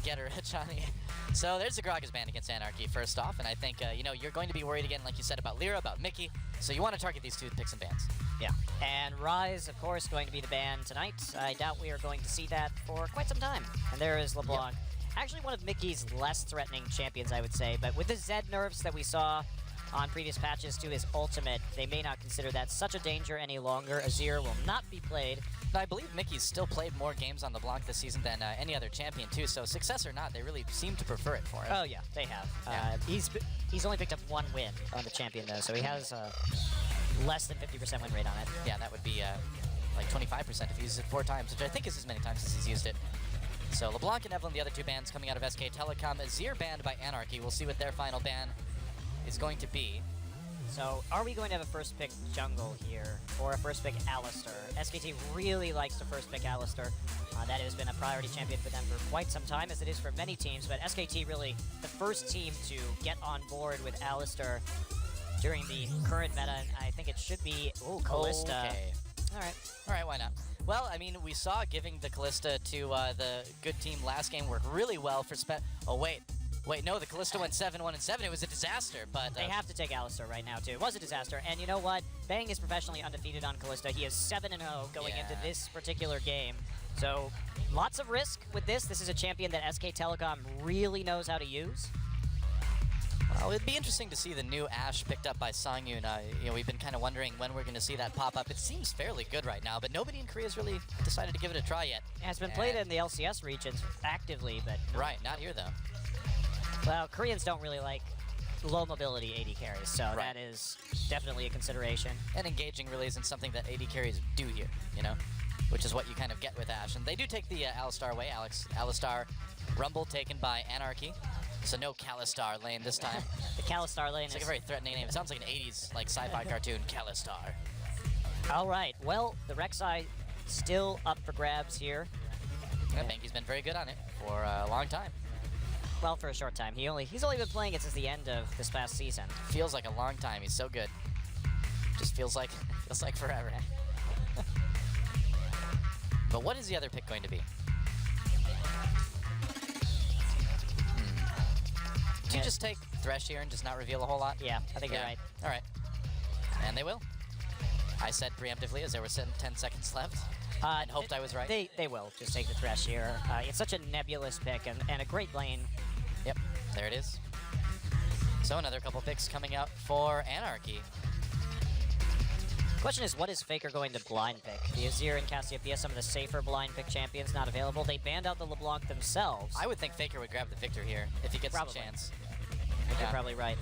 Get her, Johnny. So there's the Gragas ban against Anarchy first off, and I think, you know, you're going to be worried again, like you said, about Lyra, about Mickey, so you want to target these two picks and bans. Yeah, and Rise, of course, going to be the ban tonight. I doubt we are going to see that for quite some time. And there is LeBlanc. Yep. Actually one of Mickey's less threatening champions, I would say, but with the Zed nerfs that we saw on previous patches to his ultimate, they may not consider that such a danger any longer. Azir will not be played. Now, I believe Mickey's still played more games on LeBlanc this season than any other champion, too, so success or not, they really seem to prefer it for him. Oh, yeah, they have. Yeah. He's only picked up one win on the champion, though, so he has less than 50% win rate on it. Yeah, that would be like 25% if he uses it 4 times, which I think is as many times as he's used it. So LeBlanc and Evelyn, the other two bans coming out of SK Telecom. Azir banned by Anarchy. We'll see what their final ban is going to be. So, are we going to have a first pick jungle here, or a first pick Alistar? SKT really likes to first pick Alistar. That has been a priority champion for them for quite some time, as it is for many teams, but SKT really the first team to get on board with Alistar during the current meta, and I think it should be, Kalista. Okay. Alright, why not? Well, I mean, we saw giving the Kalista to the good team last game work really well for Wait, no, the Kalista went 7-1-7. It was a disaster, but... They have to take Alistar right now, too. It was a disaster. And you know what? Bang is professionally undefeated on Kalista. He is 7-0 going into this particular game. So, lots of risk with this. This is a champion that SK Telecom really knows how to use. Well, it'd be interesting to see the new Ashe picked up by Songyun. You know, we've been kind of wondering when we're going to see that pop up. It seems fairly good right now, but nobody in Korea has really decided to give it a try yet. It has been played in the LCS regions actively, but... Right, not here, though. Well, Koreans don't really like low mobility AD carries, so that is definitely a consideration. And engaging really isn't something that AD carries do here, you know? Which is what you kind of get with Ashe. And they do take the Alistar away. Alistar Rumble taken by Anarchy. So no Kalistar lane this time. The Kalistar lane is like a very threatening name. It sounds like an 80s like sci-fi cartoon, Kalistar. All right, well, the Rek'Sai still up for grabs here. I think he's been very good on it for a long time. Well, for a short time. He's only been playing it since the end of this past season. Feels like a long time. He's so good. Just feels like forever. But what is the other pick going to be? Do you just take Thresh here and just not reveal a whole lot? Yeah, I think you're right. All right. And they will. I said preemptively as there were 10 seconds left. And hoped I was right. They will just take the Thresh here. It's such a nebulous pick and a great lane. Yep, there it is. So another couple picks coming out for Anarchy. Question is, what is Faker going to blind pick? The Azir and Cassiopeia, some of the safer blind pick champions, not available. They banned out the LeBlanc themselves. I would think Faker would grab the Victor here if he gets the chance. You're probably right.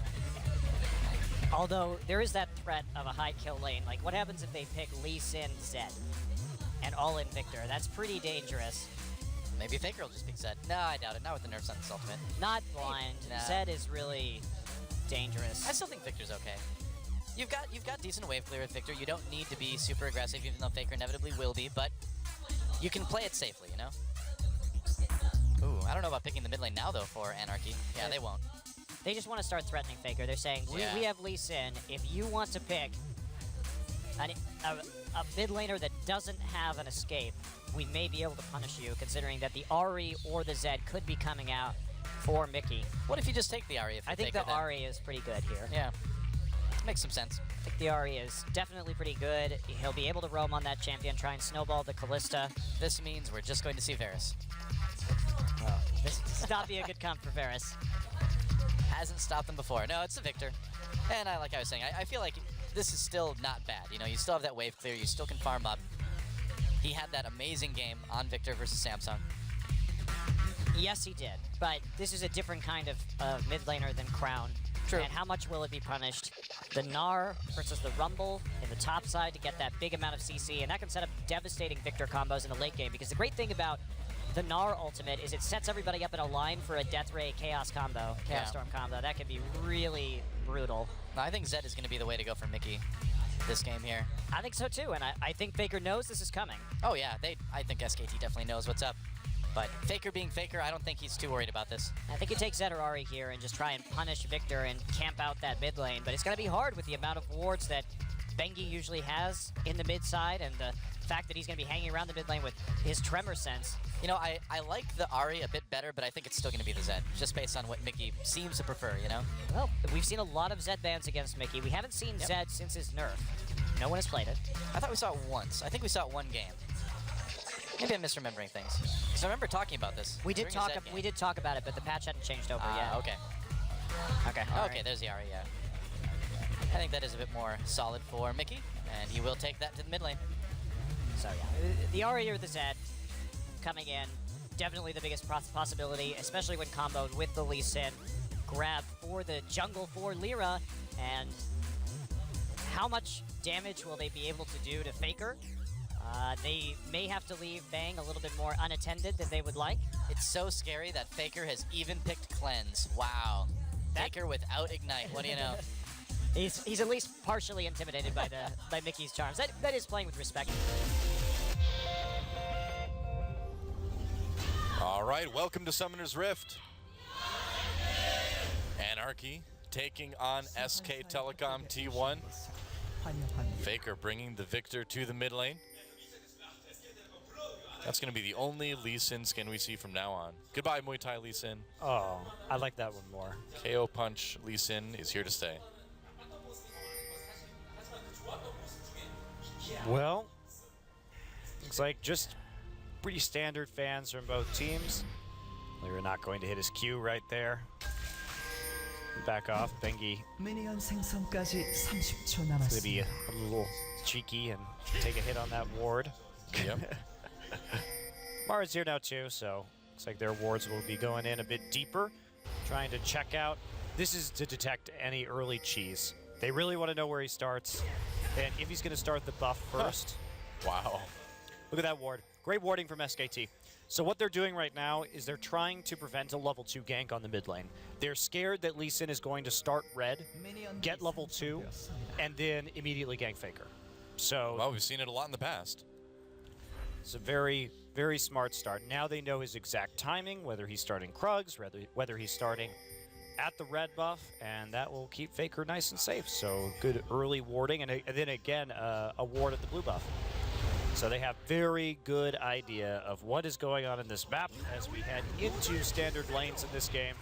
Although, there is that threat of a high kill lane. Like, what happens if they pick Lee Sin Zed and all-in Victor? That's pretty dangerous. Maybe Faker will just pick Zed. No, I doubt it. Not with the nerfs on this ultimate. Not blind. Nah. Zed is really dangerous. I still think Victor's okay. You've got decent wave clear with Victor. You don't need to be super aggressive, even though Faker inevitably will be, but you can play it safely, you know? Ooh, I don't know about picking the mid lane now, though, for Anarchy. Yeah, they won't. They just want to start threatening Faker. They're saying, we have Lee Sin. If you want to pick a mid laner that doesn't have an escape, we may be able to punish you, considering that the Ahri or the Zed could be coming out for Mickey. What if you just take the Ahri? I think the Ahri is pretty good here. Yeah, makes some sense. I think the Ahri is definitely pretty good. He'll be able to roam on that champion, try and snowball the Kalista. This means we're just going to see Varus. Oh, this does not be a good comp for Varus. Hasn't stopped them before. No, it's the Victor. And like I was saying, I feel like this is still not bad. You know, you still have that wave clear. You still can farm up. He had that amazing game on Victor versus Samsung. Yes, he did. But this is a different kind of mid laner than Crown. True. And how much will it be punished? The Gnar versus the Rumble in the top side to get that big amount of CC, and that can set up devastating Victor combos in the late game, because the great thing about the Gnar ultimate is it sets everybody up in a line for a Death Ray Chaos combo, Chaos Storm combo. That could be really brutal. No, I think Zed is going to be the way to go for Mickey this game here. I think so too, and I think Faker knows this is coming. Oh yeah, I think SKT definitely knows what's up. But Faker being Faker, I don't think he's too worried about this. I think he takes Zed or Ahri here and just try and punish Victor and camp out that mid lane, but it's going to be hard with the amount of wards that Bengi usually has in the mid side, and the fact that he's going to be hanging around the mid lane with his Tremor sense. You know, I like the Ahri a bit better, but I think it's still going to be the Zed, just based on what Mickey seems to prefer, you know? Well, we've seen a lot of Zed bans against Mickey. We haven't seen Zed since his nerf. No one has played it. I thought we saw it once. I think we saw it one game. Maybe I'm misremembering things. Because I remember talking about this. We did talk about it, but the patch hadn't changed over yet. Okay. Okay. Okay, there's the Ahri, yeah. I think that is a bit more solid for Mickey, and he will take that to the mid lane. So yeah, the Ahri or the Zed coming in, definitely the biggest possibility, especially when comboed with the Lee Sin. Grab for the jungle for Lyra, and how much damage will they be able to do to Faker? They may have to leave Bang a little bit more unattended than they would like. It's so scary that Faker has even picked Cleanse. Wow. Faker without Ignite, what do you know? He's at least partially intimidated by by Mickey's charms. That is playing with respect. All right, welcome to Summoner's Rift. Anarchy taking on SK Telecom T1. Faker bringing the victor to the mid lane. That's going to be the only Lee Sin skin we see from now on. Goodbye, Muay Thai Lee Sin. Oh, I like that one more. KO Punch Lee Sin is here to stay. Well, looks like just pretty standard fans from both teams. We're not going to hit his Q right there. Back off, Bengi. It's going to be a little cheeky and take a hit on that ward. Yep. Mara's here now too, so looks like their wards will be going in a bit deeper, trying to check out. This is to detect any early cheese. They really want to know where he starts, and if he's going to start the buff first. Wow. Look at that ward. Great warding from SKT. So what they're doing right now is they're trying to prevent a level 2 gank on the mid lane. They're scared that Lee Sin is going to start red, get level 2, and then immediately gank Faker. So Well, we've seen it a lot in the past. it's a very, very smart start. Now they know his exact timing, whether he's starting Krugs, whether he's starting at the red buff, and that will keep Faker nice and safe. So good early warding, and then again, a ward at the blue buff. So they have very good idea of what is going on in this map as we head into standard lanes in this game.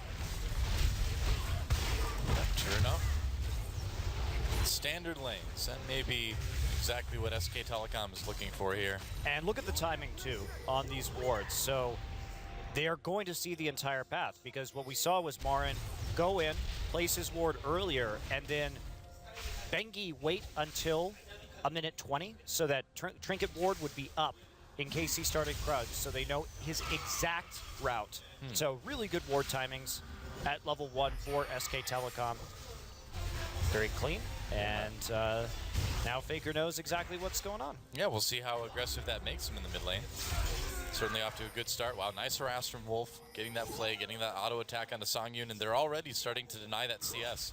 Sure enough. Standard lanes. That may be exactly what SK Telecom is looking for here. And look at the timing, too, on these wards. So they are going to see the entire path, because what we saw was Marin go in, place his ward earlier, and then Bengi wait until a minute 20 so that Trinket ward would be up in case he started Krugs, so they know his exact route. So really good ward timings at level 1 for SK Telecom. Very clean, and now Faker knows exactly what's going on. Yeah, we'll see how aggressive that makes him in the mid lane. Certainly off to a good start. Wow, nice harass from Wolf, getting that play, getting that auto attack onto Songyun, and they're already starting to deny that CS.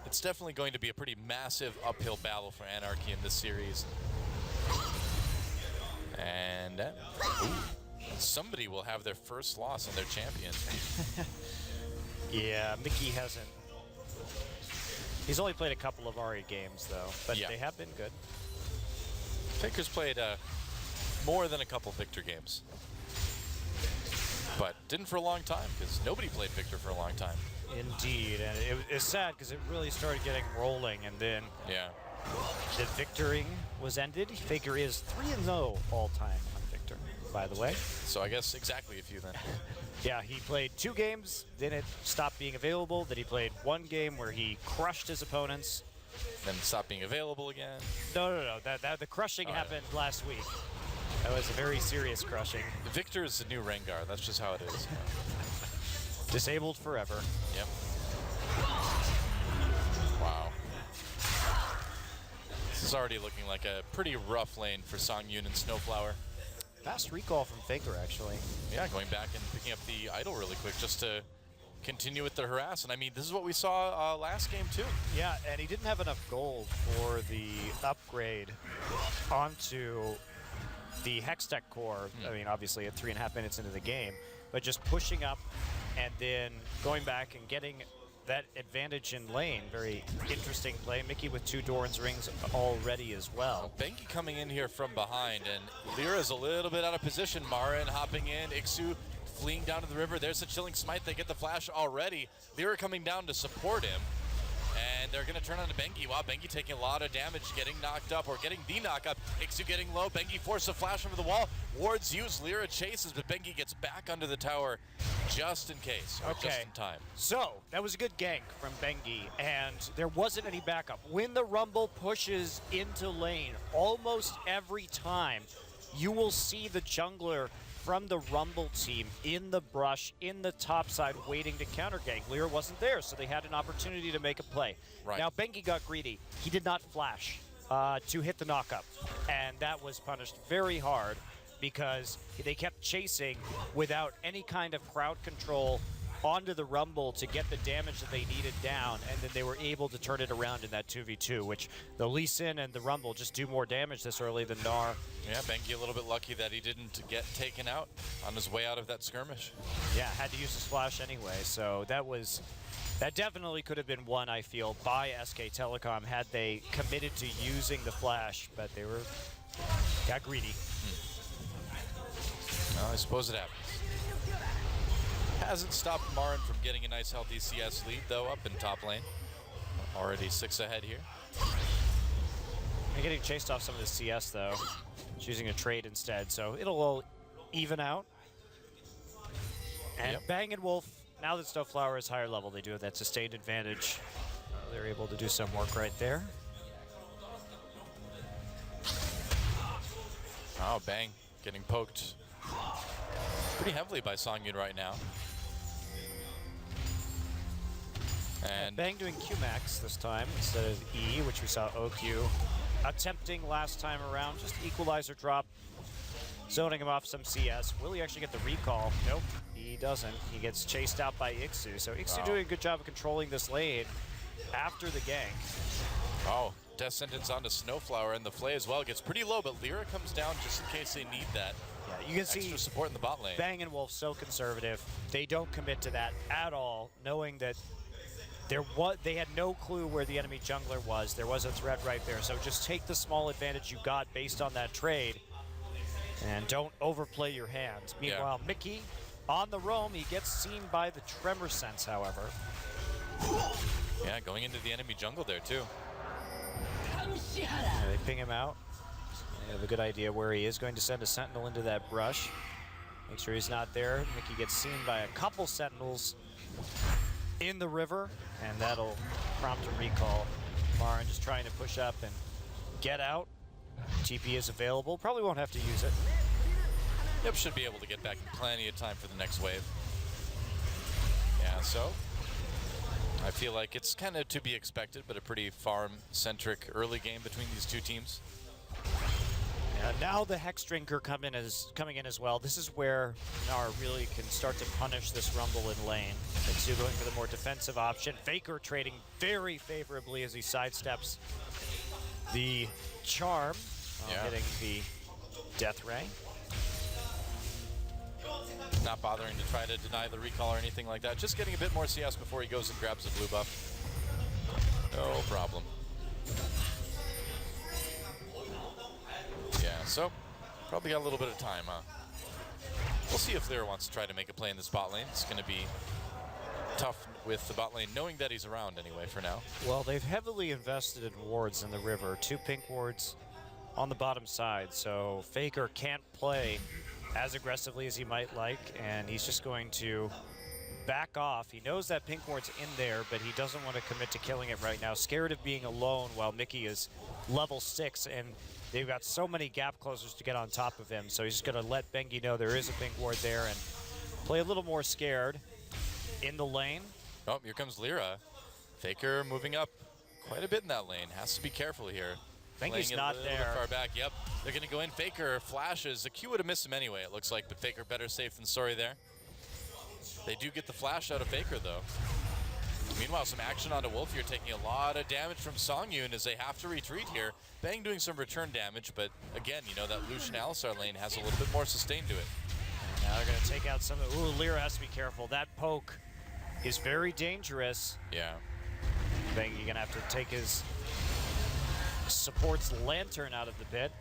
It's definitely going to be a pretty massive uphill battle for Anarchy in this series. And somebody will have their first loss on their champion. Yeah, Mickey hasn't. He's only played a couple of Ahri games, though, but Yeah. they have been good. Faker's played more than a couple Victor games. But didn't for a long time, because nobody played Victor for a long time. Indeed, and it's sad because it really started getting rolling, and then Yeah. the victoring was ended. Faker is 3-0 all-time on Victor, by the way. So I guess exactly a few then. Yeah, he played 2 games, then it stopped being available. Then he played 1 game where he crushed his opponents. Then stop being available again. No. The crushing happened last week. That was a very serious crushing. Victor is the new Rengar. That's just how it is. Disabled forever. Yep. Wow. This is already looking like a pretty rough lane for Songyun and Snowflower. Fast recall from Faker, actually. Yeah, going back and picking up the idol really quick just to continue with the harass. And I mean, this is what we saw last game too. Yeah, and he didn't have enough gold for the upgrade onto the Hextech core. I mean, obviously at 3.5 minutes into the game, but just pushing up and then going back and getting that advantage in lane. Very interesting play. Mickey with 2 Doran's rings already as well. Bengi coming in here from behind, and Lyra's a little bit out of position. Marin hopping in, Ixu fleeing down to the river. There's a chilling smite. They get the flash already. Lyra coming down to support him. And they're going to turn on to Bengi. Wow, Bengi taking a lot of damage, getting knocked up, or getting the knock up. Ixu getting low. Bengi forces a flash over the wall. Wards used. Lyra chases, but Bengi gets back under the tower just in case, or just in time. So, that was a good gank from Bengi, and there wasn't any backup. When the Rumble pushes into lane, almost every time, you will see the jungler from the Rumble team in the brush, in the top side, waiting to counter gank. Lyra wasn't there, so they had an opportunity to make a play. Right. Now, Bengi got greedy. He did not flash to hit the knockup, and that was punished very hard because they kept chasing without any kind of crowd control onto the Rumble to get the damage that they needed down, and then they were able to turn it around in that 2v2, which the Lee Sin and the Rumble just do more damage this early than Gnar. Yeah, Bengi a little bit lucky that he didn't get taken out on his way out of that skirmish. Yeah, had to use his flash anyway, so that definitely could have been won, I feel, by SK Telecom had they committed to using the flash, but they got greedy. Well, I suppose it happens. Hasn't stopped Marin from getting a nice healthy CS lead, though, up in top lane. Already 6 ahead here. They're getting chased off some of the CS, though. Choosing a trade instead, so it'll even out. And Bang and Wolf, now that Snowflower is higher level, they do have that sustained advantage. They're able to do some work right there. Oh, Bang getting poked pretty heavily by Songyun right now. And Bang doing Q-Max this time instead of E, which we saw OQ attempting last time around. Just equalizer drop, zoning him off some CS. Will he actually get the recall? Nope, he doesn't. He gets chased out by Ixu. So Ixu doing a good job of controlling this lane after the gank. oh, death sentence onto Snowflower, and the Flay as well gets pretty low, but Lyra comes down just in case they need that. Yeah, you can see extra support in the bot lane. Bang and Wolf so conservative. They don't commit to that at all, knowing that they had no clue where the enemy jungler was. There was a threat right there. So just take the small advantage you got based on that trade and don't overplay your hand. Meanwhile, Mickey on the roam, he gets seen by the Tremor Sense, however. Yeah, going into the enemy jungle there too. Yeah, they ping him out. They have a good idea where he is. Going to send a Sentinel into that brush. Make sure he's not there. Mickey gets seen by a couple Sentinels in the river, and that'll prompt a recall. Marin just trying to push up and get out. TP is available. Probably won't have to use it. Yep, should be able to get back in plenty of time for the next wave. Yeah, so I feel like it's kind of to be expected, but a pretty farm-centric early game between these two teams. Yeah, now the Hex Drinker coming in as well. This is where Gnar really can start to punish this Rumble in lane. Ixu going for the more defensive option. Faker trading very favorably as he sidesteps the charm, hitting the Death Ray. Not bothering to try to deny the recall or anything like that. Just getting a bit more CS before he goes and grabs the blue buff. No problem. Yeah, so probably got a little bit of time, huh? We'll see if Lyra wants to try to make a play in this bot lane. It's going to be tough with the bot lane, knowing that he's around anyway for now. Well, they've heavily invested in wards in the river. 2 pink wards on the bottom side, so Faker can't play as aggressively as he might like, and he's just going to back off. He knows that pink ward's in there, but he doesn't want to commit to killing it right now. Scared of being alone while Mickey is level 6, and they've got so many gap closers to get on top of him, so he's just going to let Bengi know there is a pink ward there and play a little more scared in the lane. Oh, here comes Lyra. Faker moving up quite a bit in that lane. Has to be careful here. Bengi's not there. A little bit far back. Yep, they're going to go in. Faker flashes. The Q would have missed him anyway, it looks like, but Faker better safe than sorry there. They do get the flash out of Faker, though. Meanwhile, some action onto Wolf here, taking a lot of damage from Songyun as they have to retreat here. Bang doing some return damage, but again, you know, that Lucian Alistar lane has a little bit more sustain to it. Now they're going to take out some of the... Ooh, Lyra has to be careful. That poke is very dangerous. Yeah. Bengi gonna have to take his support's lantern out of the pit.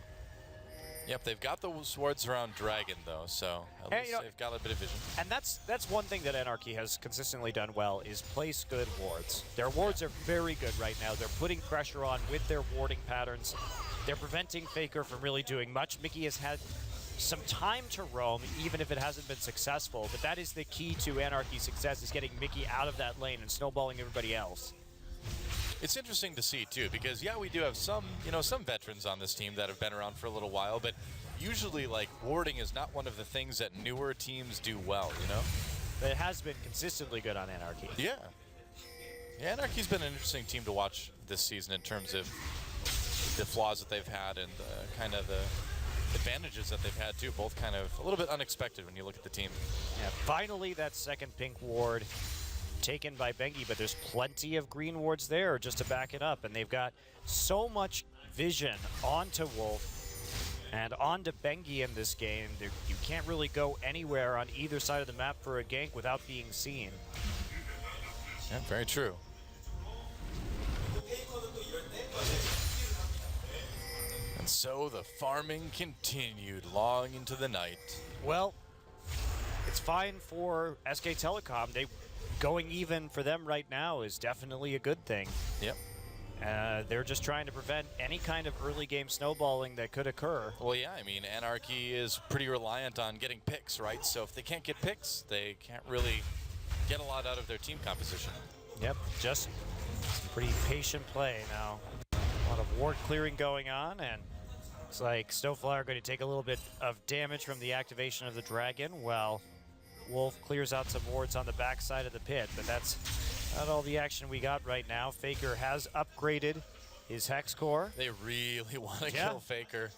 Yep, they've got the swords around Dragon, though, so at And, least you know, they've got a bit of vision. And that's one thing that Anarchy has consistently done well is place good wards. Their wards are very good right now. They're putting pressure on with their warding patterns. They're preventing Faker from really doing much. Mickey has had some time to roam, even if it hasn't been successful, but that is the key to Anarchy's success, is getting Mickey out of that lane and snowballing everybody else. It's interesting to see, too, because, yeah, we do have some, some veterans on this team that have been around for a little while, but usually, like, warding is not one of the things that newer teams do well, But it has been consistently good on Anarchy. Yeah. Yeah, Anarchy's been an interesting team to watch this season in terms of the flaws that they've had and kind of the advantages that they've had, too. Both kind of a little bit unexpected when you look at the team. Yeah, finally that second pink ward taken by Bengi, but there's plenty of green wards there just to back it up, and they've got so much vision onto Wolf and onto Bengi in this game. You can't really go anywhere on either side of the map for a gank without being seen. Yeah, very true. And so the farming continued long into the night. Well, it's fine for SK Telecom. Going even for them right now is definitely a good thing. Yep. They're just trying to prevent any kind of early game snowballing that could occur. Well, yeah, I mean, Anarchy is pretty reliant on getting picks, right? So if they can't get picks, they can't really get a lot out of their team composition. Yep, just some pretty patient play now. A lot of ward clearing going on, and looks like Snowflower going to take a little bit of damage from the activation of the dragon, while Wolf clears out some wards on the backside of the pit, but that's not all the action we got right now. Faker has upgraded his Hex Core. They really want to kill Faker.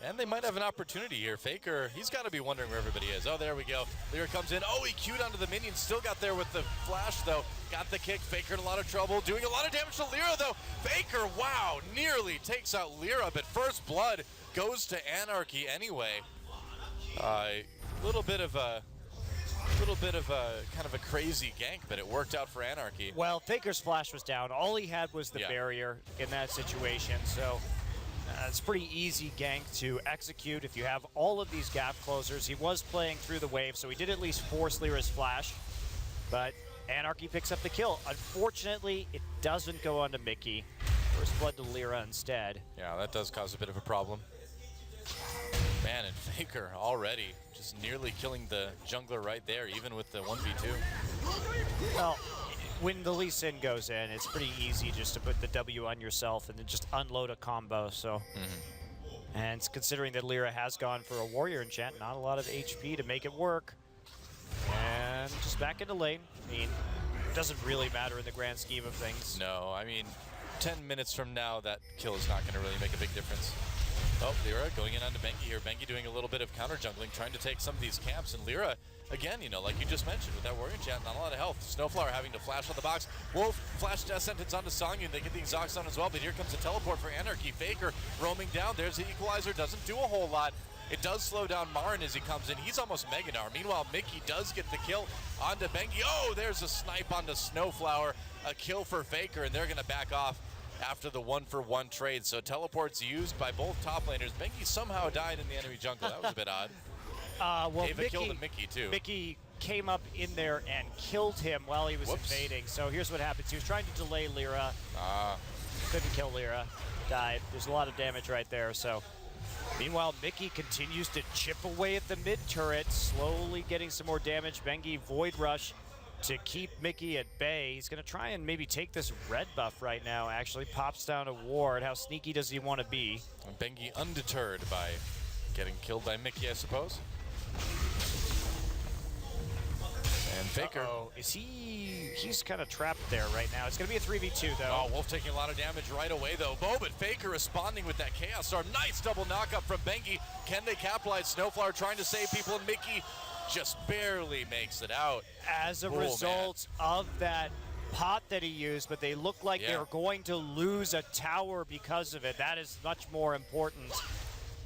And they might have an opportunity here. Faker, he's got to be wondering where everybody is. Oh, there we go. Lyra comes in. Oh, he queued onto the minion. Still got there with the flash, though. Got the kick. Faker in a lot of trouble. Doing a lot of damage to Lyra, though. Faker, wow, nearly takes out Lyra, but first blood goes to Anarchy anyway. Little bit of a kind of a crazy gank, but it worked out for Anarchy. Well, Faker's flash was down. All he had was the barrier in that situation, so it's pretty easy gank to execute if you have all of these gap closers. He was playing through the wave, so he did at least force Lyra's flash, but Anarchy picks up the kill. Unfortunately, it doesn't go onto Mickey. First blood to Lyra instead. Yeah, that does cause a bit of a problem. Man, and Faker already just nearly killing the jungler right there, even with the 1v2. Well, when the Lee Sin goes in, it's pretty easy just to put the W on yourself and then just unload a combo, so. And considering that Lyra has gone for a warrior enchant, not a lot of HP to make it work. And just back into lane. I mean, it doesn't really matter in the grand scheme of things. No, I mean, 10 minutes from now, that kill is not going to really make a big difference. Oh, Lyra going in onto Bengi here. Bengi doing a little bit of counter jungling, trying to take some of these camps. And Lyra, again, like you just mentioned, with that warrior enchant, not a lot of health. Snowflower having to flash on the box. Wolf, flash death sentence onto Songyun. They get the exhaust on as well, but here comes the teleport for Anarchy. Faker roaming down. There's the equalizer. Doesn't do a whole lot. It does slow down Marin as he comes in. He's almost Meganar. Meanwhile, Mickey does get the kill onto Bengi. Oh, there's a snipe onto Snowflower. A kill for Faker, and they're going to back off after the 1-for-1 trade. So teleports used by both top laners. Bengi somehow died in the enemy jungle. That was a bit odd. Well, Ava killed Mickey too. Mickey came up in there and killed him while he was invading. So here's what happens. He was trying to delay Lyra. Couldn't kill Lyra. Died. There's a lot of damage right there. So meanwhile, Mickey continues to chip away at the mid turret, slowly getting some more damage. Bengi Void Rush to keep Mickey at bay. He's going to try and maybe take this red buff right now, actually. Pops down a ward. How sneaky does he want to be? And Bengi undeterred by getting killed by Mickey, I suppose. And Faker. Is he's kind of trapped there right now. It's going to be a 3v2, though. Oh, Wolf taking a lot of damage right away, though. But Faker responding with that Chaos Star. Nice double knockup from Bengi. Can they capitalize? Snowflower trying to save people, and Mickey just barely makes it out. As a result of that pot that he used, but they look like they're going to lose a tower because of it. That is much more important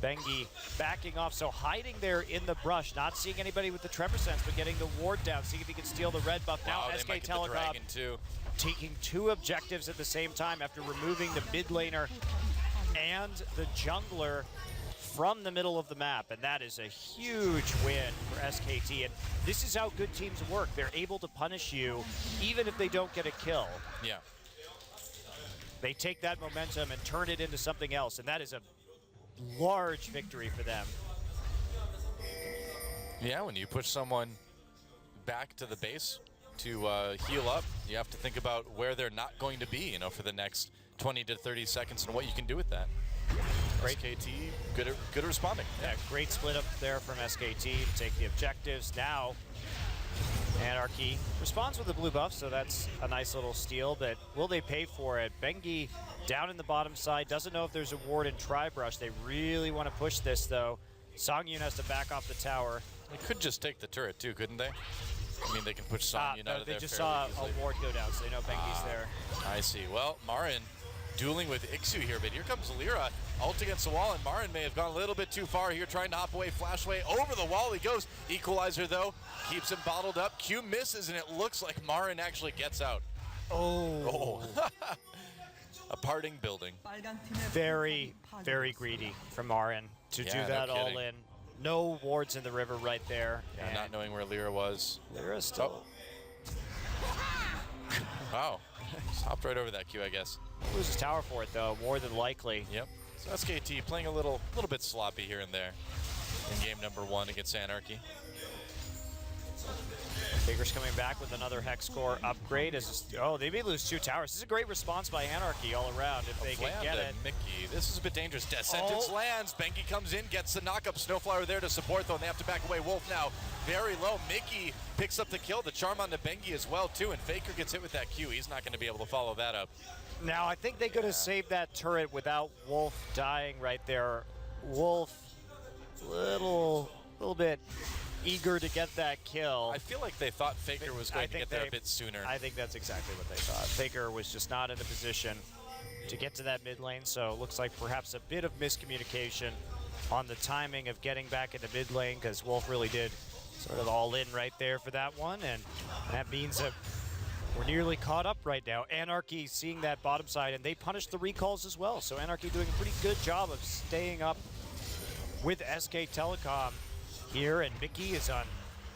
Bengi backing off, so hiding there in the brush, not seeing anybody with the Tremor Sense, but getting the ward down, seeing if he can steal the red buff. Wow, Now they SK might get the Telecom dragon too. taking 2 objectives at the same time after removing the mid laner and the jungler from the middle of the map, and that is a huge win for SKT. And this is how good teams work. They're able to punish you even if they don't get a kill. Yeah. They take that momentum and turn it into something else, and that is a large victory for them. Yeah, when you push someone back to the base to heal up, you have to think about where they're not going to be, you know, for the next 20 to 30 seconds and what you can do with that. Great. SKT, good at responding. Yeah, great split up there from SKT to take the objectives. Now, Anarchy responds with a blue buff, so that's a nice little steal, but will they pay for it? Bengi down in the bottom side, doesn't know if there's a ward in Tri-Brush. They really want to push this, though. Songyun has to back off the tower. They could just take the turret too, couldn't they? I mean, they can push Songyun No, out of they there just fairly saw easily. a ward go down, so they know Bengi's there. I see. Well, Marin dueling with Ixu here, but here comes Lyra. Ult against the wall, and Marin may have gone a little bit too far here, trying to hop away, flash away. Over the wall he goes. Equalizer, though, keeps him bottled up. Q misses, and it looks like Marin actually gets out. Oh. A parting building. Very, very greedy from Marin to Yeah, do no that all kidding. in. No wards in the river right there. Yeah, and not knowing where Lyra was. Lyra's still... Wow. Just hopped right over that Q, I guess. Loses tower for it, though, more than likely. Yep. So SKT playing a little bit sloppy here and there in game number 1 against Anarchy. Faker's coming back with another Hex Core upgrade. They may lose 2 towers. This is a great response by Anarchy all around if they can Flam get to it. Mickey. This is a bit dangerous. Death Sentence lands. Bengi comes in, gets the knock-up. Snowflower there to support, though, and they have to back away. Wolf now very low. Mickey picks up the kill. The charm on the Bengi as well, too, and Faker gets hit with that Q. He's not going to be able to follow that up. Now, I think they could have saved that turret without Wolf dying right there. Wolf, little bit eager to get that kill. I feel like they thought Faker was going to get there a bit sooner. I think that's exactly what they thought. Faker was just not in a position to get to that mid lane, so it looks like perhaps a bit of miscommunication on the timing of getting back into mid lane, because Wolf really did sort of all in right there for that one, and that means that we're nearly caught up right now. Anarchy seeing that bottom side, and they punished the recalls as well, so Anarchy doing a pretty good job of staying up with SK Telecom here, and Mickey is on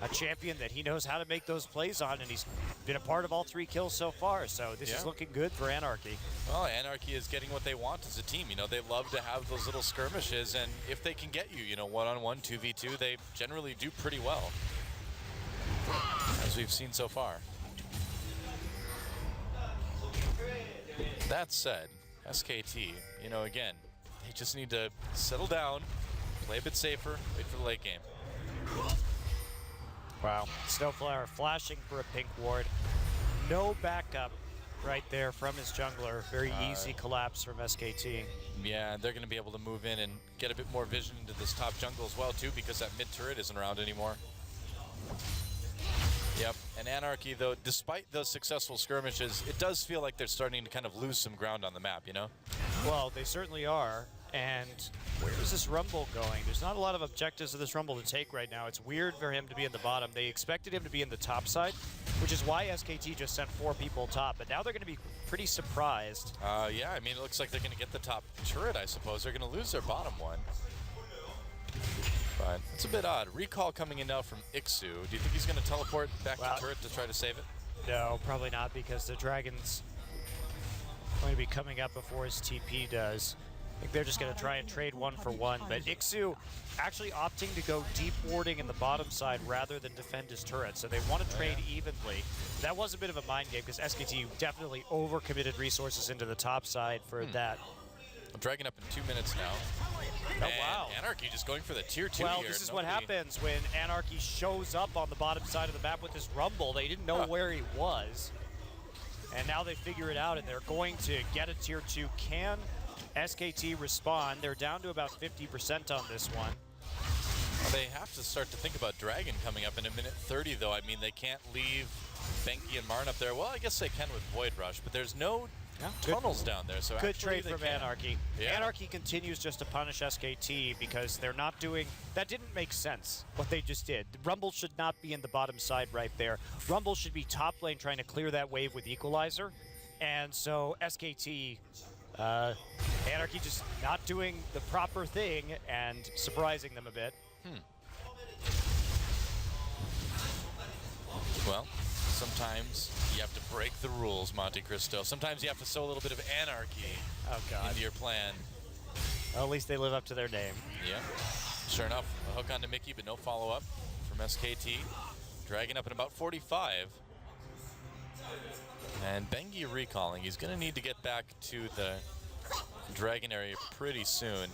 a champion that he knows how to make those plays on, and he's been a part of all 3 kills so far, so this is looking good for Anarchy. Well, Anarchy is getting what they want as a team. You know, they love to have those little skirmishes, and if they can get you, you know, 1-on-1, 2v2, they generally do pretty well, as we've seen so far. That said, SKT, you know, again, they just need to settle down, play a bit safer, wait for the late game. Wow. Snowflower flashing for a pink ward. No backup right there from his jungler. Very easy collapse from SKT. Yeah, they're going to be able to move in and get a bit more vision into this top jungle as well, too, because that mid turret isn't around anymore. Yep, and Anarchy, though, despite those successful skirmishes, it does feel like they're starting to kind of lose some ground on the map, you know? Well, they certainly are. And where is this Rumble going? There's not a lot of objectives of this Rumble to take right now. It's weird for him to be in the bottom. They expected him to be in the top side, which is why SKT just sent 4 people top. But now they're going to be pretty surprised. Yeah, I mean, it looks like they're going to get the top turret, I suppose. They're going to lose their bottom one. But it's a bit odd. Recall coming in now from Ixu. Do you think he's going to teleport back to turret to try to save it? No, probably not, because the Dragon's going to be coming up before his TP does. I think they're just going to try and trade 1-for-1, but Ixu actually opting to go deep warding in the bottom side rather than defend his turret, so they want to trade evenly. That was a bit of a mind game, because SKT definitely overcommitted resources into the top side for that. Dragon up in 2 minutes now. Oh, wow. Anarchy just going for the tier 2 Well, here. this is what happens when Anarchy shows up on the bottom side of the map with this Rumble. They didn't know where he was, and now they figure it out, and they're going to get a tier 2. Can SKT respond? They're down to about 50% on this one. Well, they have to start to think about Dragon coming up in a minute 30, though. I mean, they can't leave Bengi and Marn up there. Well, I guess they can with Void Rush, but there's no tunnels down there. So Good actually trade they from can. Anarchy. Yeah. Anarchy continues just to punish SKT because they're not doing... That didn't make sense, what they just did. Rumble should not be in the bottom side right there. Rumble should be top lane trying to clear that wave with Equalizer. And so SKT, Anarchy just not doing the proper thing and surprising them a bit. Well, sometimes you have to break the rules, Monte Cristo. Sometimes you have to sow a little bit of anarchy into your plan. Well, at least they live up to their name. Yeah. Sure enough, a hook onto Mickey, but no follow-up from SKT. Dragging up in about 45. And Bengi recalling. He's going to need to get back to the Dragon area pretty soon.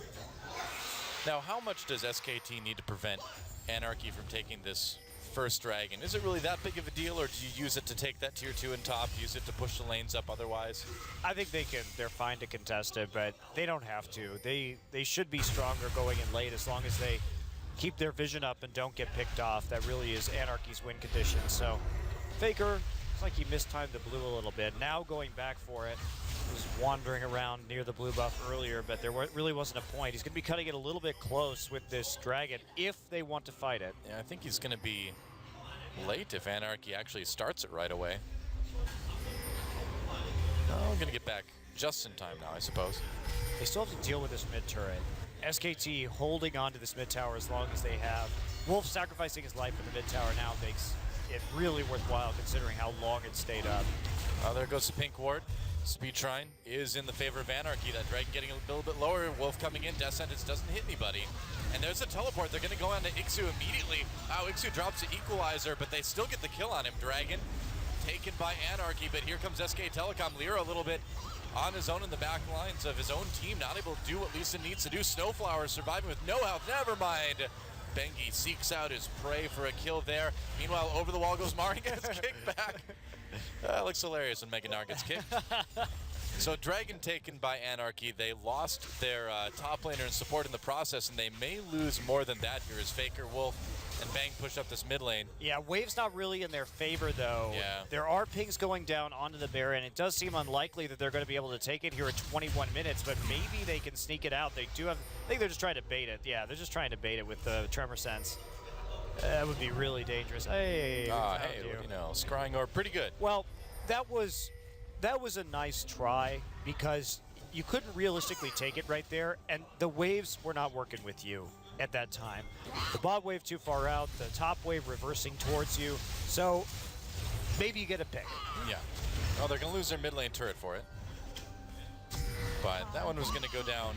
Now, how much does SKT need to prevent Anarchy from taking this first Dragon? Is it really that big of a deal, or do you use it to take that tier 2 and top, use it to push the lanes up otherwise? I think they're fine to contest it, but they don't have to. They should be stronger going in late as long as they keep their vision up and don't get picked off. That really is Anarchy's win condition. So Faker, it's like he mistimed the blue a little bit. Now going back for it. He was wandering around near the blue buff earlier, but there really wasn't a point. He's going to be cutting it a little bit close with this Dragon if they want to fight it. Yeah, I think he's going to be late if Anarchy actually starts it right away. Oh, going to get back just in time now, I suppose. They still have to deal with this mid turret. SKT holding on to this mid tower as long as they have. Wolf sacrificing his life for the mid tower now makes it really worthwhile considering how long it stayed up. Oh, there goes the pink ward. Speed Shrine is in the favor of Anarchy. That Dragon getting a little bit lower. Wolf coming in. Death Sentence doesn't hit anybody. And there's a teleport. They're going to go on to Ixu immediately. Wow, Ixu drops the Equalizer, but they still get the kill on him. Dragon taken by Anarchy, but here comes SK Telecom. Lyra a little bit on his own in the back lines of his own team. Not able to do what Lisa needs to do. Snowflower surviving with no health. Never mind. Bengi seeks out his prey for a kill there. Meanwhile, over the wall goes Mari, gets kicked back. Looks hilarious when Mega Gnar gets kicked. So Dragon taken by Anarchy. They lost their top laner and support in the process, and they may lose more than that here as Faker, Wolf, and Bang push up this mid lane. Yeah, Wave's not really in their favor, though. Yeah. There are pings going down onto the Baron. It does seem unlikely that they're going to be able to take it here at 21 minutes, but maybe they can sneak it out. They do have... I think they're just trying to bait it. Yeah, they're just trying to bait it with the Tremor Sense. That would be really dangerous. Hey, Hey, what do you know? Scrying Orb, pretty good. Well, that was a nice try because you couldn't realistically take it right there, and the waves were not working with you at that time. The bot wave too far out, the top wave reversing towards you, so maybe you get a pick. Yeah. Oh, they're going to lose their mid lane turret for it. But that one was going to go down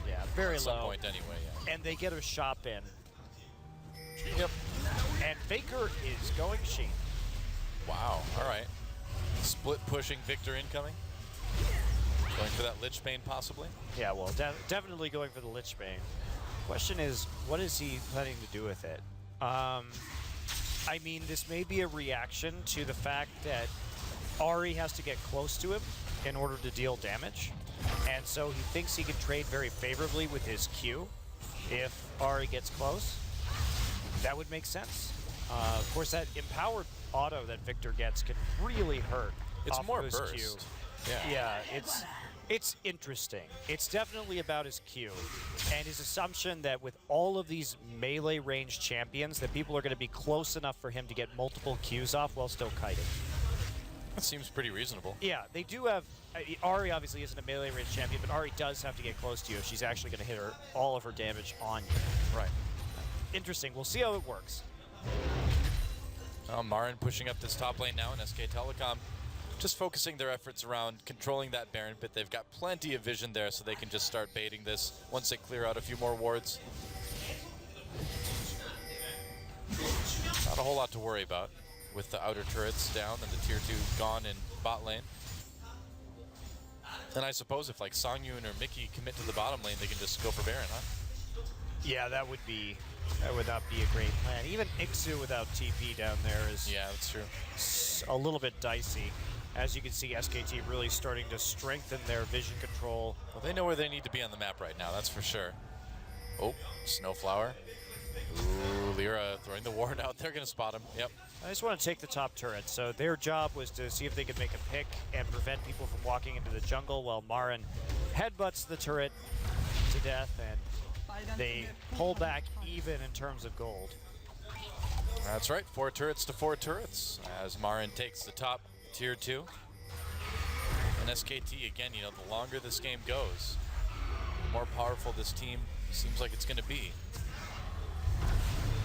Yeah, very at some low. point anyway, yeah. And they get a shop in. Yep. And Faker is going Sheen. Wow, all right. Split pushing Victor incoming. Going for that Lich Bane possibly. Yeah, well, definitely going for the Lich Bane. Question is, what is he planning to do with it? I mean, this may be a reaction to the fact that Ahri has to get close to him in order to deal damage. And so he thinks he can trade very favorably with his Q if Ahri gets close. That would make sense. Of course, that empowered auto that Victor gets can really hurt. It's off more of his burst. Q. Yeah. Yeah, it's interesting. It's definitely about his Q and his assumption that with all of these melee range champions that people are going to be close enough for him to get multiple Qs off while still kiting. That seems pretty reasonable. Yeah, they do have... Ahri obviously isn't a melee range champion, but Ahri does have to get close to you if she's actually going to hit all of her damage on you. Right. Interesting. We'll see how it works. Marin pushing up this top lane now in SK Telecom. Just focusing their efforts around controlling that Baron pit. They've got plenty of vision there, so they can just start baiting this once they clear out a few more wards. Not a whole lot to worry about with the outer turrets down and the tier 2 gone in bot lane. And I suppose if like Songyun or Mickey commit to the bottom lane, they can just go for Baron, huh? Yeah, that would not be a great plan. Even Ixu without TP down there is Yeah, that's true. a little bit dicey. As you can see, SKT really starting to strengthen their vision control. Well, they know where they need to be on the map right now, that's for sure. Oh, Snowflower. Ooh, Lyra throwing the ward out. They're going to spot him. Yep. I just want to take the top turret. So their job was to see if they could make a pick and prevent people from walking into the jungle while Marin headbutts the turret to death, and they pull back even in terms of gold. That's right. 4 turrets to 4 turrets as Marin takes the top tier 2. And SKT, again, you know, the longer this game goes, the more powerful this team seems like it's going to be.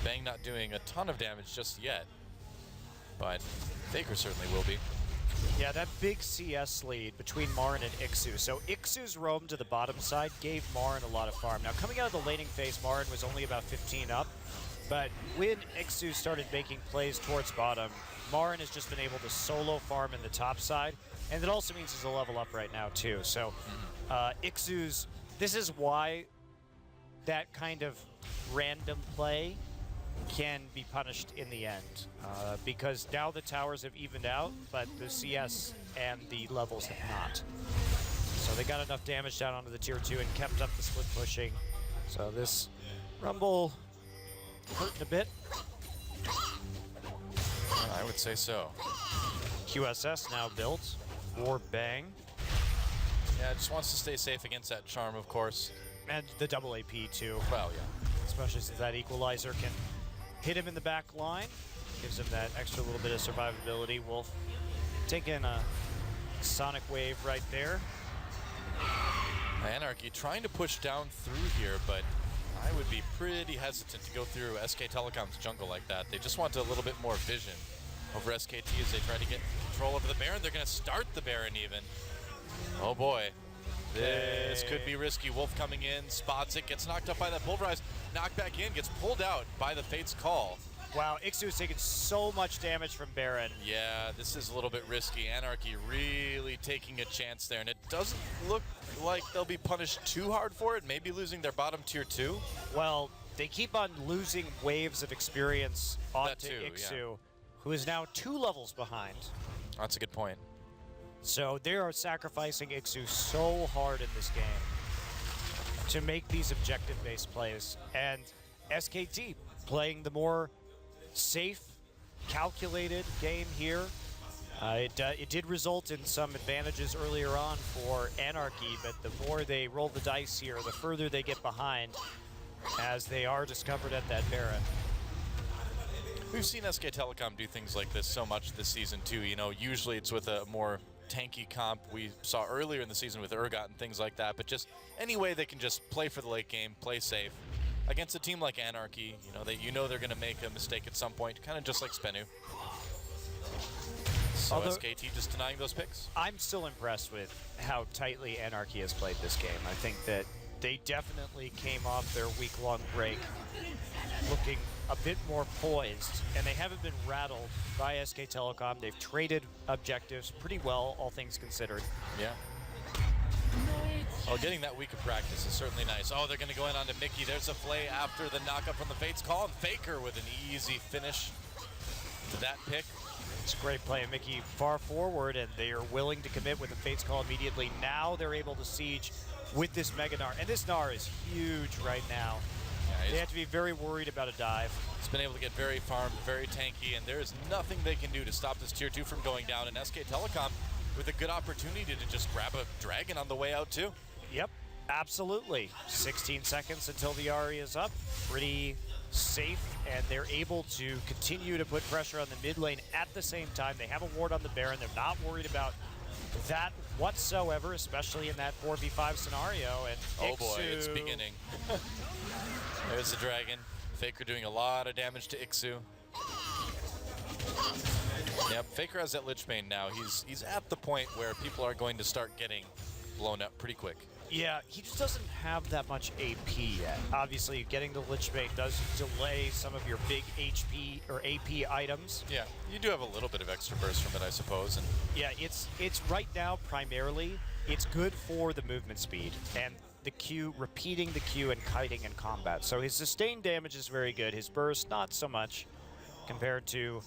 Bang not doing a ton of damage just yet, but Faker certainly will be. Yeah, that big CS lead between Marin and Ixu. So Ixu's roam to the bottom side gave Marin a lot of farm. Now, coming out of the laning phase, Marin was only about 15 up, but when Ixu started making plays towards bottom, Marin has just been able to solo farm in the top side, and it also means he's a level up right now, too. So Ixu's, this is why that kind of random play can be punished in the end, because now the towers have evened out, but the CS and the levels have not. So they got enough damage down onto the tier 2 and kept up the split pushing. So this Rumble hurting a bit. I would say so. QSS now built for Bang. Yeah, just wants to stay safe against that charm, of course. And the double AP too. Well, yeah. Especially since that equalizer can hit him in the back line. Gives him that extra little bit of survivability. Wolf taking a sonic wave right there. Anarchy trying to push down through here, but I would be pretty hesitant to go through SK Telecom's jungle like that. They just want a little bit more vision over SKT as they try to get control over the Baron. They're going to start the Baron even. Oh boy. This could be risky. Wolf coming in, spots it, gets knocked up by that pulverize, knocked back in, gets pulled out by the Fate's Call. Wow, Ixu is taking so much damage from Baron. Yeah, this is a little bit risky. Anarchy really taking a chance there, and it doesn't look like they'll be punished too hard for it, maybe losing their bottom tier 2. Well, they keep on losing waves of experience onto too, Ixu, yeah. who is now 2 levels behind. That's a good point. So they are sacrificing Ixu so hard in this game to make these objective-based plays. And SKT playing the more safe, calculated game here. It did result in some advantages earlier on for Anarchy, but the more they roll the dice here, the further they get behind as they are discovered at that Baron. We've seen SK Telecom do things like this so much this season too. You know, usually it's with a more tanky comp we saw earlier in the season with Urgot and things like that, but just any way they can just play for the late game, play safe. Against a team like Anarchy, you know they're going to make a mistake at some point, kind of just like Spenu. So Although, SKT just denying those picks. I'm still impressed with how tightly Anarchy has played this game. I think that they definitely came off their week-long break looking a bit more poised, and they haven't been rattled by SK Telecom. They've traded objectives pretty well, all things considered. Yeah. Oh, getting that week of practice is certainly nice. Oh, they're going to go in onto Mickey. There's a play after the knockup from the Fate's Call, and Faker with an easy finish to that pick. It's a great play. Mickey far forward, and they are willing to commit with the Fate's Call immediately. Now they're able to siege with this Mega Gnar, and this Gnar is huge right now. Yeah, they have to be very worried about a dive. He's been able to get very farmed, very tanky, and there is nothing they can do to stop this tier 2 from going down. And SK Telecom with a good opportunity to just grab a dragon on the way out too. Yep, absolutely. 16 seconds until the Ahri is up. Pretty safe, and they're able to continue to put pressure on the mid lane at the same time. They have a ward on the Baron. They're not worried about that whatsoever, especially in that 4v5 scenario. And oh boy, Ixu, it's beginning. There's the dragon. Faker doing a lot of damage to Ixu. Yep, Faker has that Lich Bane now. He's at the point where people are going to start getting blown up pretty quick. Yeah, he just doesn't have that much AP yet. Obviously, getting the Lich Bane does delay some of your big HP or AP items. Yeah, you do have a little bit of extra burst from it, I suppose. And yeah, it's right now primarily, it's good for the movement speed and the Q, repeating the Q and kiting in combat. So his sustained damage is very good. His burst, not so much compared to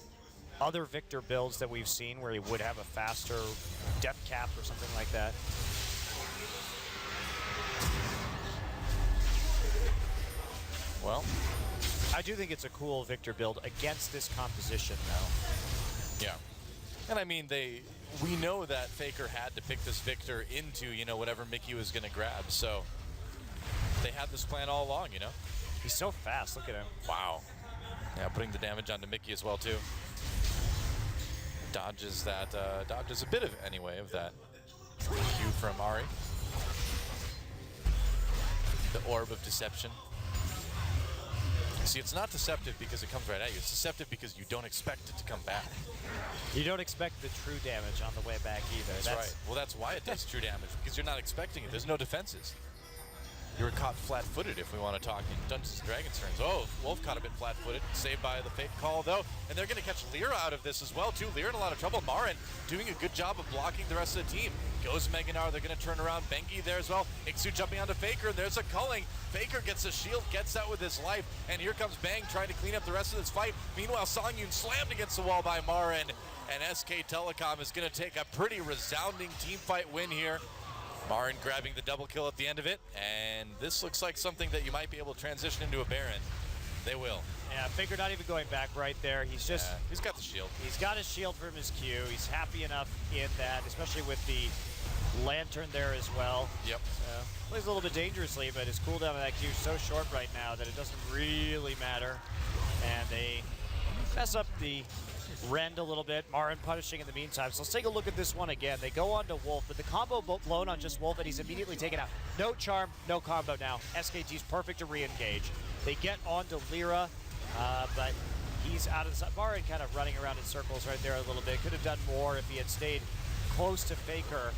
other Victor builds that we've seen where he would have a faster death cap or something like that. well, I do think it's a cool Victor build against this composition, though. Yeah. And I mean, we know that Faker had to pick this Victor into, you know, whatever Mickey was going to grab. So they had this plan all along, you know? He's so fast. Look at him. Wow. Yeah, putting the damage onto Mickey as well, too. Dodges a bit of, anyway, of that Q from Ari. The Orb of Deception. See, it's not deceptive because it comes right at you. It's deceptive because you don't expect it to come back. You don't expect the true damage on the way back either. That's right. Well, that's why it does true damage, because you're not expecting it. There's no defenses. You were caught flat-footed, if we want to talk in Dungeons & Dragons terms. Oh, Wolf caught a bit flat-footed. Saved by the fake call, though. And they're going to catch Lyra out of this as well, too. Lyra in a lot of trouble. Marin doing a good job of blocking the rest of the team. Goes Meganar. They're going to turn around. Bengi there as well. Ixu jumping onto Faker. And there's a culling. Faker gets a shield, gets out with his life. And here comes Bang trying to clean up the rest of this fight. Meanwhile, Songyun slammed against the wall by Marin. And SK Telecom is going to take a pretty resounding team fight win here. Marin grabbing the double kill at the end of it, and this looks like something that you might be able to transition into a Baron. They will. Yeah, Faker not even going back right there. He's just... Yeah, he's got the shield. He's got his shield from his Q. He's happy enough in that, especially with the Lantern there as well. Yep. Plays a little bit dangerously, but his cooldown on that Q is so short right now that it doesn't really matter. And they mess up the Rend a little bit. Marin punishing in the meantime. So let's take a look at this one again. They go on to Wolf, but the combo blown on just Wolf, and he's immediately taken out. No charm, no combo now. SKT's perfect to re-engage. They get on to Lyra, but he's out of the... Marin kind of running around in circles right there a little bit. Could have done more if he had stayed close to Faker,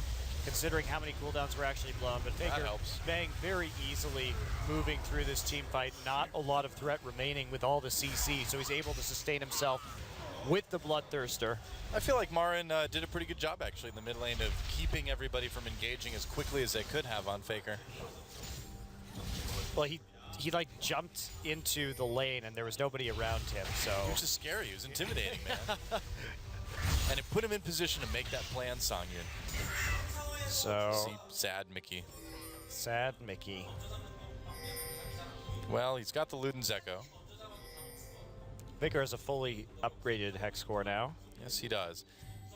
considering how many cooldowns were actually blown. But Faker Bang very easily moving through this team fight. Not a lot of threat remaining with all the CC, so he's able to sustain himself with the Bloodthirster. I feel like Marin did a pretty good job, actually, in the mid lane of keeping everybody from engaging as quickly as they could have on Faker. Well, he like jumped into the lane and there was nobody around him, so... He was just scary. He was intimidating, man. And it put him in position to make that play on Songyun. So... See, sad Mickey. Sad Mickey. Well, he's got the Luden's Echo. Faker has a fully upgraded hex score now. Yes, he does.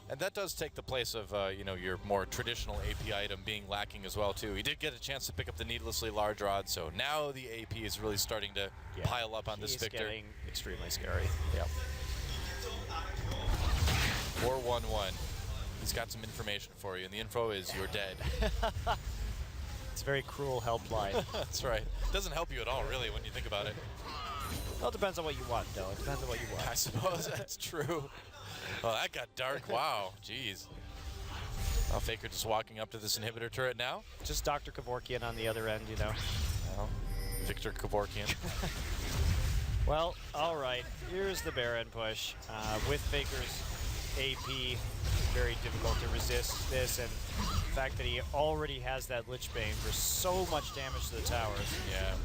And that does take the place of, you know, your more traditional AP item being lacking as well, too. He did get a chance to pick up the needlessly large rod, so now the AP is really starting to pile up on this Victor. He's getting extremely scary. Yep. 4-1-1. He's got some information for you, and the info is you're dead. It's a very cruel helpline. That's right. Doesn't help you at all, really, when you think about it. Well, it depends on what you want, though. It depends on what you want. I suppose that's true. Oh, that got dark. Wow. Jeez. Oh, Faker just walking up to this inhibitor turret now. Just Dr. Kevorkian on the other end, you know. Well, Victor Kevorkian. Well, all right. Here's the Baron push. With Faker's AP, very difficult to resist this, and the fact that he already has that Lich Bane for so much damage to the towers. Yeah.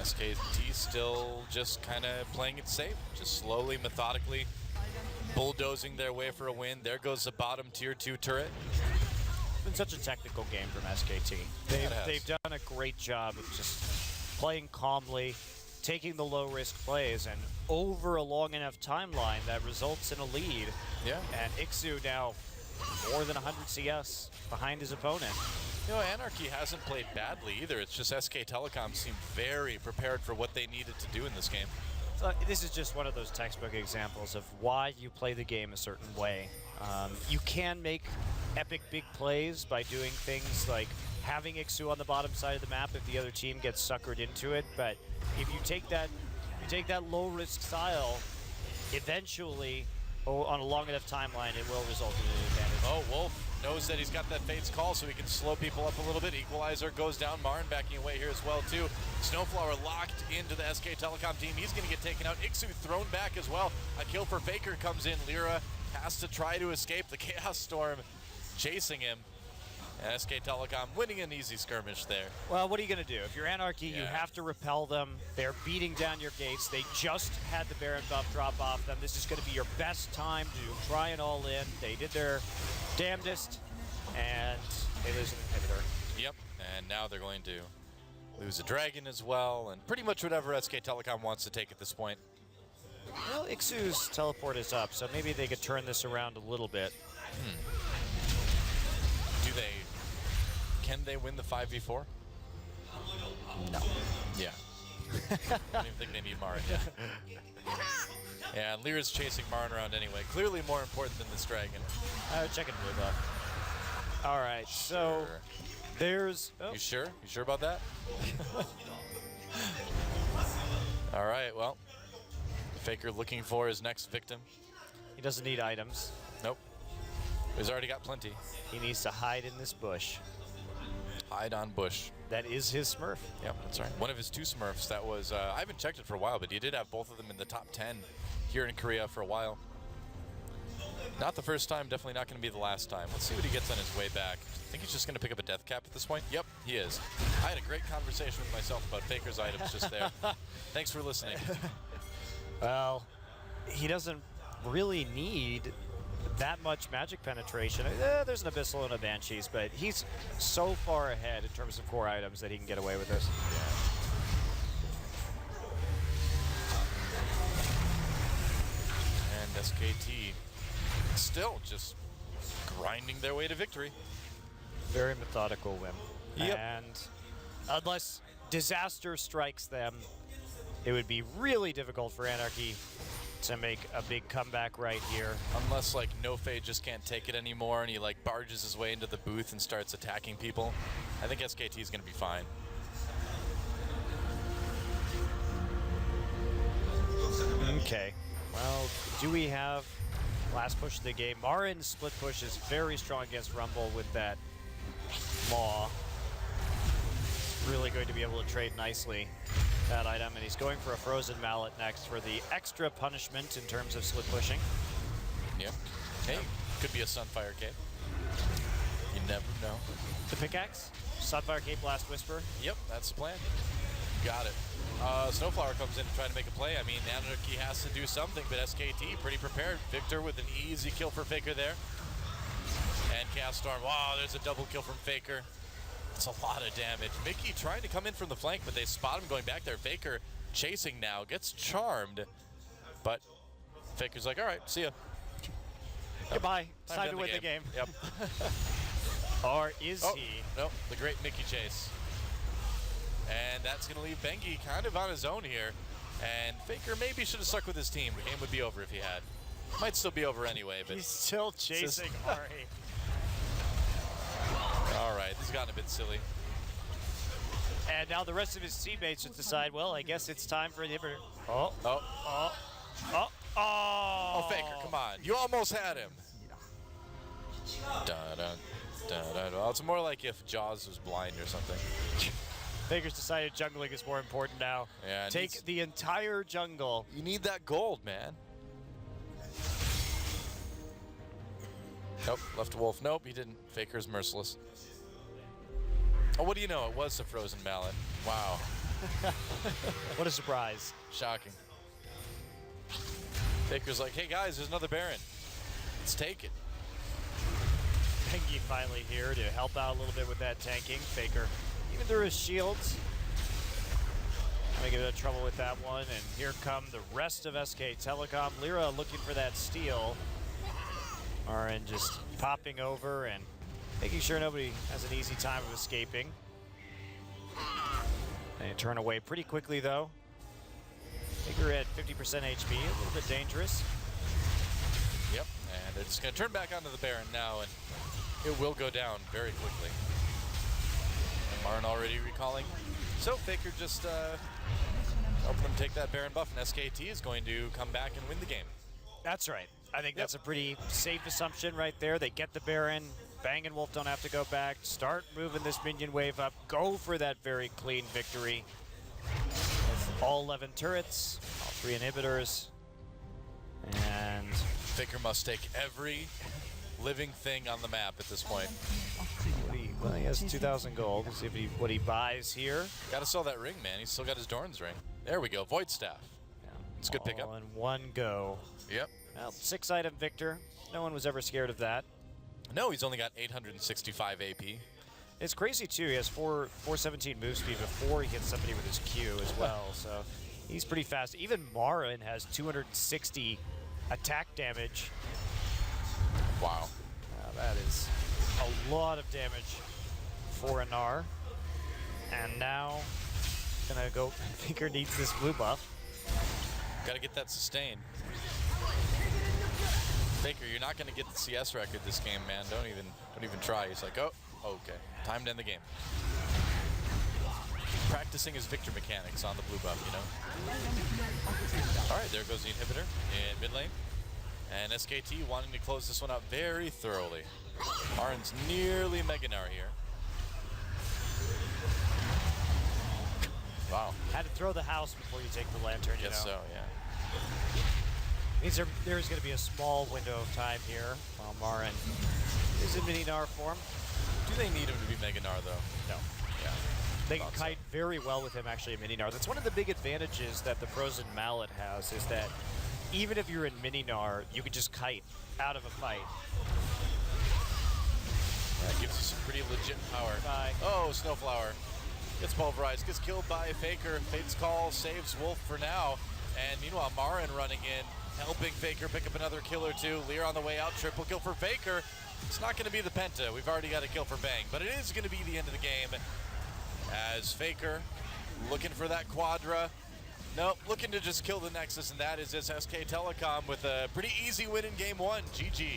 SKT still just kind of playing it safe, just slowly, methodically bulldozing their way for a win. There goes the bottom tier 2 turret. It's been such a technical game from SKT. They've done a great job of just playing calmly, taking the low-risk plays, and over a long enough timeline that results in a lead. Yeah. And Ixu now more than 100 CS behind his opponent. You know, Anarchy hasn't played badly either. It's just SK Telecom seemed very prepared for what they needed to do in this game. So this is just one of those textbook examples of why you play the game a certain way. You can make epic big plays by doing things like having Ixu on the bottom side of the map if the other team gets suckered into it, but if you take that low-risk style, eventually, on a long enough timeline, it will result in an advantage. Oh, Wolf knows that he's got that Fate's Call, so he can slow people up a little bit. Equalizer goes down. Marin backing away here as well, too. Snowflower locked into the SK Telecom team. He's going to get taken out. Ixu thrown back as well. A kill for Faker comes in. Lyra has to try to escape. The Chaos Storm chasing him. And SK Telecom winning an easy skirmish there. Well, what are you going to do? If you're Anarchy, you have to repel them. They're beating down your gates. They just had the Baron buff drop off them. This is going to be your best time to try and all in. They did their damnedest, and they lose an inhibitor. Yep, and now they're going to lose a dragon as well, and pretty much whatever SK Telecom wants to take at this point. Well, Ixu's teleport is up, so maybe they could turn this around a little bit. Can they win the 5v4? No. Yeah. I don't even think they need Marin yet. Yeah, and Lyra's chasing Marin around anyway. Clearly more important than this dragon. Checking blue buff. All right, so Sure. there's... Oh, You sure? You sure about that? All right, well. Faker looking for his next victim. he doesn't need items. Nope. He's already got plenty. He needs to hide in this bush. Hide on bush. That is his Smurf. Yep, that's right. One of his 2 Smurfs that was, I haven't checked it for a while, but he did have both of them in the top 10 here in Korea for a while. Not the first time, definitely not going to be the last time. Let's see what he gets on his way back. I think he's just going to pick up a death cap at this point. Yep, he is. I had a great conversation with myself about Faker's items just there. Thanks for listening. Well, he doesn't really need that much magic penetration. There's an Abyssal and a Banshees, but he's so far ahead in terms of core items that he can get away with this. And SKT still just grinding their way to victory. Very methodical win. Yep. And unless disaster strikes them, it would be really difficult for Anarchy to make a big comeback right here. Unless like NoFade just can't take it anymore and he like barges his way into the booth and starts attacking people. I think SKT is going to be fine. Okay. Well, do we have last push of the game? Marin's split push is very strong against Rumble with that Maw. Really going to be able to trade nicely that item, and he's going for a Frozen Mallet next for the extra punishment in terms of split pushing. Yep. Hey, could be a Sunfire Cape. You never know. The pickaxe, Sunfire Cape, Blast Whisper. Yep, that's the plan. Got it. Snowflower comes in to try to make a play. I mean, Anarchy has to do something, but SKT pretty prepared. Victor with an easy kill for Faker there. And Cast Storm. Wow, there's a double kill from Faker. That's a lot of damage. Mickey trying to come in from the flank, but they spot him going back there. Faker chasing now, gets charmed. But Faker's like, all right, see ya. Goodbye. It's time end to win the game. Yep. Or is he? Nope, the great Mickey chase. And that's going to leave Bengi kind of on his own here. And Faker maybe should have stuck with his team. The game would be over if he had. Might still be over anyway, but... He's still chasing Ari. All right, this has gotten a bit silly. And now the rest of his teammates just decide, well, I guess it's time for the inhibitor. Oh. Oh, Faker, come on. You almost had him. Well, it's more like if Jaws was blind or something. Faker's decided jungling is more important now. Yeah, Take the entire jungle. You need that gold, man. Nope, left a wolf. Nope, he didn't. Faker's merciless. Oh, what do you know? It was the Frozen Mallet. Wow. What a surprise. Shocking. Faker's like, hey guys, there's another Baron. Let's take it. Bengi finally here to help out a little bit with that tanking. Faker, even through his shields, making a bit of trouble with that one. And here come the rest of SK Telecom. Lyra looking for that steal. Marin just popping over and making sure nobody has an easy time of escaping. They turn away pretty quickly though. Faker at 50% HP, a little bit dangerous. Yep, and they're just going to turn back onto the Baron now, and it will go down very quickly. And Marin already recalling. So Faker just helping them take that Baron buff, and SKT is going to come back and win the game. That's right. I think that's a pretty safe assumption right there. They get the Baron. Bang and Wolf don't have to go back. Start moving this minion wave up. Go for that very clean victory. With all 11 turrets, all 3 inhibitors. And Faker must take every living thing on the map at this point. well, he has 2,000 gold. We'll see if what he buys here. Got to sell that ring, man. He's still got his Dorn's ring. There we go. Void Staff. Yeah, It's a good pickup. all in one go. Yep. Well, 6-item Victor. No one was ever scared of that. No, he's only got 865 AP. It's crazy too. He has 417 move speed before he hits somebody with his Q as well. So he's pretty fast. Even Marin has 260 attack damage. Wow. That is a lot of damage for Anar. And now, gonna go. Faker needs this blue buff. Gotta get that sustained. Faker, you're not gonna get the CS record this game, man. Don't even try. He's like, oh, okay. Time to end the game. Practicing his Victor mechanics on the blue buff, you know? All right, there goes the inhibitor in mid lane. And SKT wanting to close this one out very thoroughly. Marin's nearly Meganar here. Wow. Had to throw the house before you take the lantern, you Guess know. so, yeah. Means there's going to be a small window of time here while Marin is in mini-Nar form. Do they need him to be Meganar, though? No. Yeah. They can Thought so. kite very well with him actually in mini-Nar. That's one of the big advantages that the Frozen Mallet has, is that even if you're in mini-Nar, you can just kite out of a fight. That gives you some pretty legit power. Bye. Oh, Snowflower. Gets pulverized, gets killed by Faker. Fate's Call saves Wolf for now. And meanwhile, Marin running in, helping Faker pick up another kill or two. Lear on the way out, triple kill for Faker. It's not going to be the Penta. We've already got a kill for Bang, but it is going to be the end of the game as Faker looking for that Quadra. Nope, looking to just kill the Nexus, and that is his SK Telecom with a pretty easy win in game one. GG.